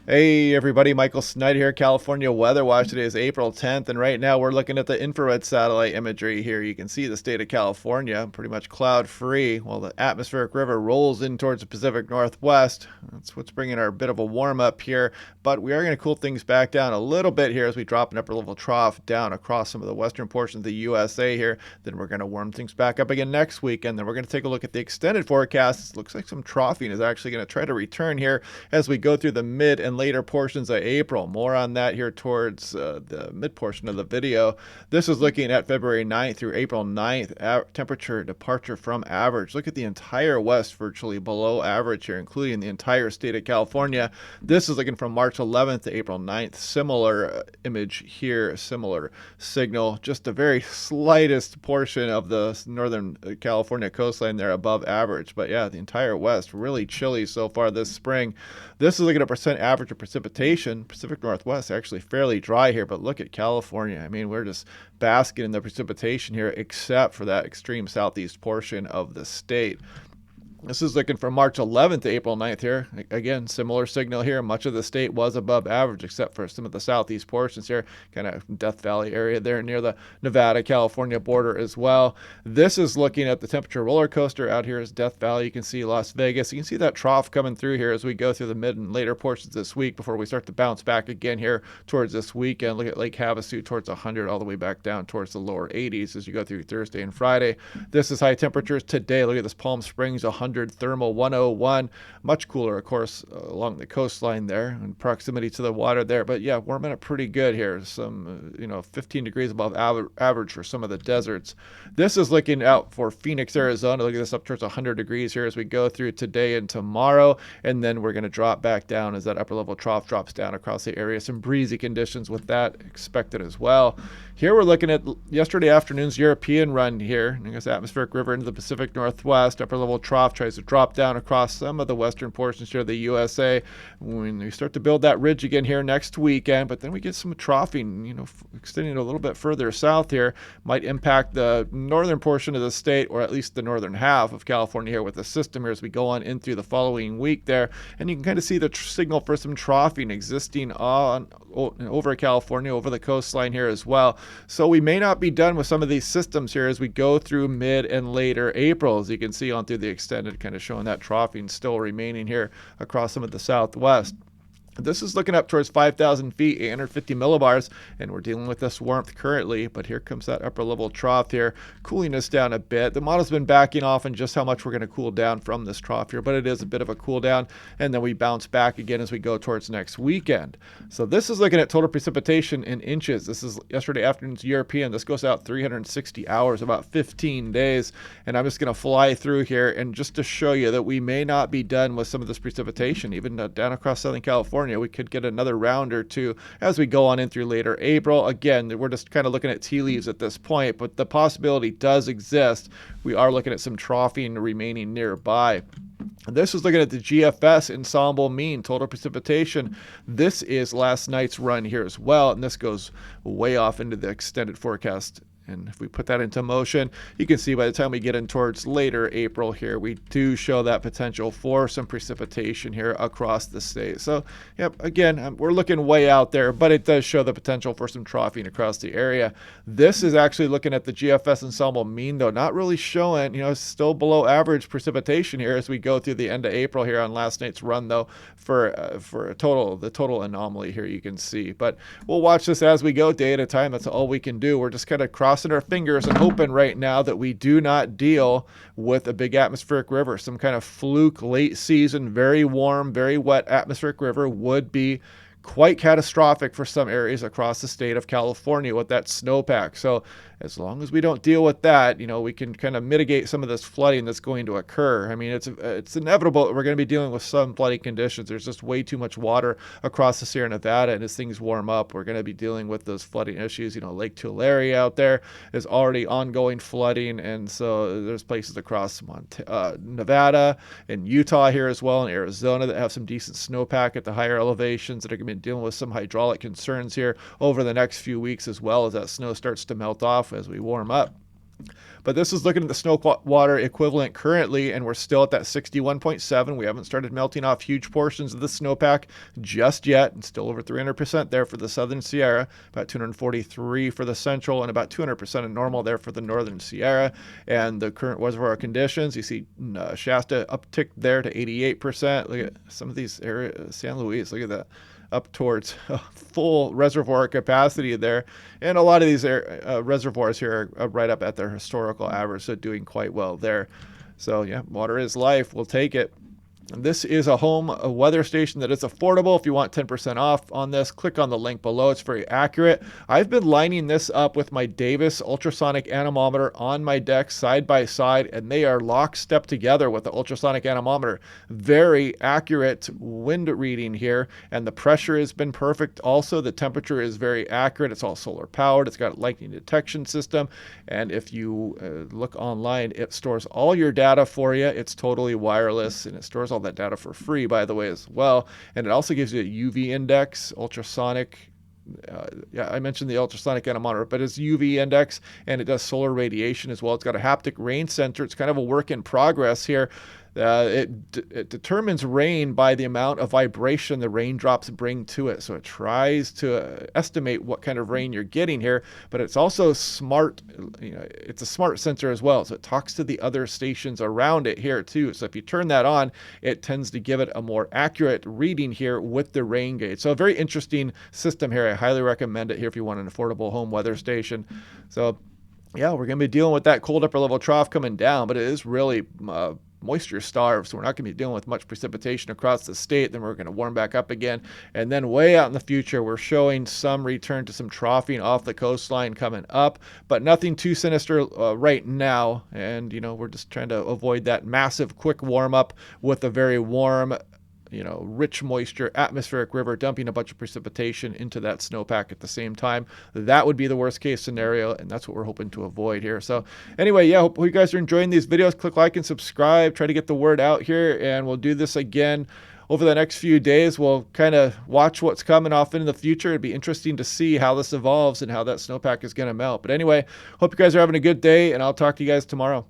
Hey everybody, Michael Snyder here, California Weather Watch. Today is April 10th, and right now we're looking at the infrared satellite imagery here. You can see the state of California pretty much cloud free while the atmospheric river rolls in towards the Pacific Northwest. That's what's bringing our bit of a warm up here, but we are going to cool things back down a little bit here as we drop an upper level trough down across some of the western portions of the USA here. Then we're going to warm things back up again next week, and then we're going to take a look at the extended forecast. It looks like some troughing is actually going to try to return here as we go through the mid and later portions of April. More on that here towards the mid portion of the video. This is looking at February 9th through April 9th. Temperature departure from average. Look at the entire West virtually below average here, including the entire state of California. This is looking from March 11th to April 9th. Similar image here, similar signal. Just the very slightest portion of the northern California coastline there above average. But yeah, the entire West really chilly so far this spring. This is looking at percent average of precipitation. Pacific Northwest actually fairly dry here, but look at California. I mean, we're just basking in the precipitation here, except for that extreme southeast portion of the state. This is looking from March 11th to April 9th here. Again, similar signal here. Much of the state was above average except for some of the southeast portions here, kind of Death Valley area there near the Nevada-California border as well. This is looking at the temperature roller coaster. Out here is Death Valley. You can see Las Vegas. You can see that trough coming through here as we go through the mid and later portions this week before we start to bounce back again here towards this weekend. Look at Lake Havasu towards 100 all the way back down towards the lower 80s as you go through Thursday and Friday. This is high temperatures today. Look at this Palm Springs 100. Thermal 101, much cooler, of course, along the coastline there in proximity to the water there. But yeah, warming up pretty good here. Some, 15 degrees above average for some of the deserts. This is looking out for Phoenix, Arizona. Look at this up towards 100 degrees here as we go through today and tomorrow. And then we're going to drop back down as that upper level trough drops down across the area. Some breezy conditions with that expected as well. Here we're looking at yesterday afternoon's European run here. I guess atmospheric river into the Pacific Northwest. Upper level trough tries to drop down across some of the western portions here of the USA. When we start to build that ridge again here next weekend, but then we get some troughing, extending a little bit further south here, might impact the northern portion of the state, or at least the northern half of California here with the system here as we go on in through the following week there. And you can kind of see the signal for some troughing existing over California, over the coastline here as well. So we may not be done with some of these systems here as we go through mid and later April, as you can see on through the extended, kind of showing that troughing still remaining here across some of the southwest. This is looking up towards 5,000 feet, 850 millibars, and we're dealing with this warmth currently, but here comes that upper level trough here, cooling us down a bit. The model's been backing off on just how much we're going to cool down from this trough here, but it is a bit of a cool down, and then we bounce back again as we go towards next weekend. So this is looking at total precipitation in inches. This is yesterday afternoon's European. This goes out 360 hours, about 15 days, and I'm just going to fly through here and just to show you that we may not be done with some of this precipitation, even down across Southern California. We could get another round or two as we go on in through later April. Again, we're just kind of looking at tea leaves at this point, but the possibility does exist. We are looking at some troughing remaining nearby. This is looking at the GFS ensemble mean total precipitation. This is last night's run here as well, and this goes way off into the extended forecast. And if we put that into motion, you can see by the time we get in towards later April here, we do show that potential for some precipitation here across the state. So, yep, again, we're looking way out there, but it does show the potential for some troughing across the area. This is actually looking at the GFS ensemble mean, though, not really showing, still below average precipitation here as we go through the end of April here on last night's run, though, for the total anomaly here you can see. But we'll watch this as we go day at a time. That's all we can do. We're just kind of crossing our fingers and hoping right now that we do not deal with a big atmospheric river. Some kind of fluke late season, very warm, very wet atmospheric river would be quite catastrophic for some areas across the state of California with that snowpack. So as long as we don't deal with that, we can kind of mitigate some of this flooding that's going to occur. I mean, it's inevitable that we're going to be dealing with some flooding conditions. There's just way too much water across the Sierra Nevada, and as things warm up, we're going to be dealing with those flooding issues. Lake Tulare out there is already ongoing flooding, and so there's places across Nevada and Utah here as well, and Arizona that have some decent snowpack at the higher elevations that are going to be dealing with some hydraulic concerns here over the next few weeks as well as that snow starts to melt off as we warm up. But this is looking at the snow water equivalent currently, and we're still at that 61.7. We haven't started melting off huge portions of the snowpack just yet, and still over 300% there for the Southern Sierra, about 243 for the Central, and about 200% of normal there for the Northern Sierra. And the current reservoir conditions, you see Shasta uptick there to 88%. Look at some of these areas, San Luis, look at that, up towards full reservoir capacity there. And a lot of these reservoirs here are right up at their historical average, so doing quite well there. So yeah, water is life. We'll take it. And this is a weather station that is affordable. If you want 10% off on this, click on the link below. It's very accurate. I've been lining this up with my Davis ultrasonic anemometer on my deck side by side, and they are lockstep together with the ultrasonic anemometer. Very accurate wind reading here, and the pressure has been perfect. Also, the temperature is very accurate. It's all solar powered. It's got a lightning detection system, and if you look online, it stores all your data for you. It's totally wireless, and it stores all that data for free, by the way, as well. And it also gives you a UV index, ultrasonic. Yeah, I mentioned the ultrasonic anemometer, but it's UV index, and it does solar radiation as well. It's got a haptic rain sensor. It's kind of a work in progress here. It determines rain by the amount of vibration the raindrops bring to it. So it tries to estimate what kind of rain you're getting here, but it's also smart. It's a smart sensor as well. So it talks to the other stations around it here too. So if you turn that on, it tends to give it a more accurate reading here with the rain gauge. So a very interesting system here. I highly recommend it here if you want an affordable home weather station. So yeah, we're going to be dealing with that cold upper level trough coming down, but it is really moisture starved, so we're not going to be dealing with much precipitation across the state. Then we're going to warm back up again, and then way out in the future we're showing some return to some troughing off the coastline coming up, but nothing too sinister right now. And we're just trying to avoid that massive quick warm up with a very warm, rich moisture atmospheric river dumping a bunch of precipitation into that snowpack at the same time. That would be the worst case scenario, and that's what we're hoping to avoid here. So anyway, yeah, hope you guys are enjoying these videos. Click like and subscribe. Try to get the word out here, and we'll do this again over the next few days. We'll kind of watch what's coming off in the future. It'd be interesting to see how this evolves and how that snowpack is going to melt. But anyway, hope you guys are having a good day, and I'll talk to you guys tomorrow.